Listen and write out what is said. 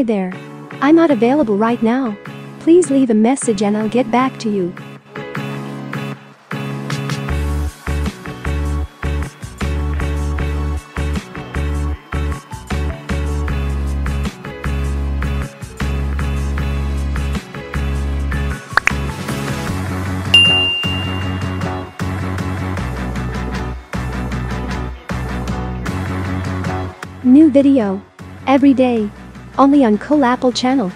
Hi there. I'm not available right now. Please leave a message and I'll get back to you. New video every day, only on Coolapple channel.